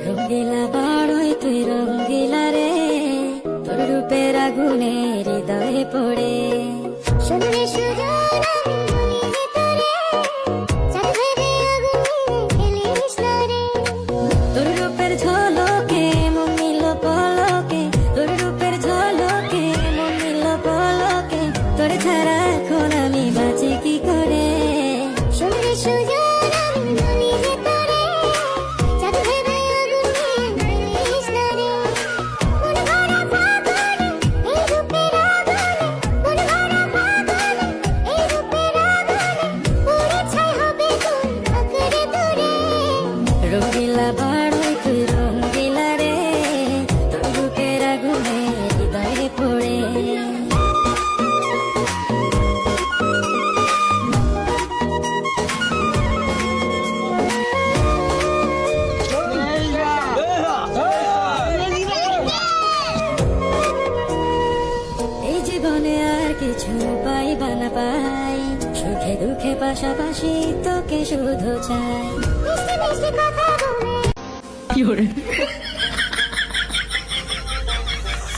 রঙ্গিলা বড়ই তুই রঙ্গিলা রে, তোর রূপের আগুনে হৃদয়ে পড়ে। শুনলে সুজন আমি বলি যে তোরে, চাঁদ ভেবে আগুনে ফেলিস না রে। তোর রূপের ঝলকে মন নিল পলকে, তোর রূপের ঝলকে মন নিল পলকে, তোর ছাড়া এখন আমি বাঁচি কি করে। শুনলে সুজন আমি বলি যে তোরে, চাঁদ ভেবে আগুনে ফেলিস না রে। মন ভরা ফাগুনে এই রূপের আগুনে, মন ভরা ফাগুনে এই রূপের আগুনে, পুড়ে ছাই হবে কোন আঁকড়ে ধরে। রঙ্গিলা বড়ই তুই রঙ্গিলা রে, তোর রূপের আগুনে হৃদয়ে পড়ে। এই জীবনে আর কিছু পাইবা না পাই, সুখে দুঃখে পাশাপাশি তোকে শুধু চাই। মিষ্টি মিষ্টি কথা বলে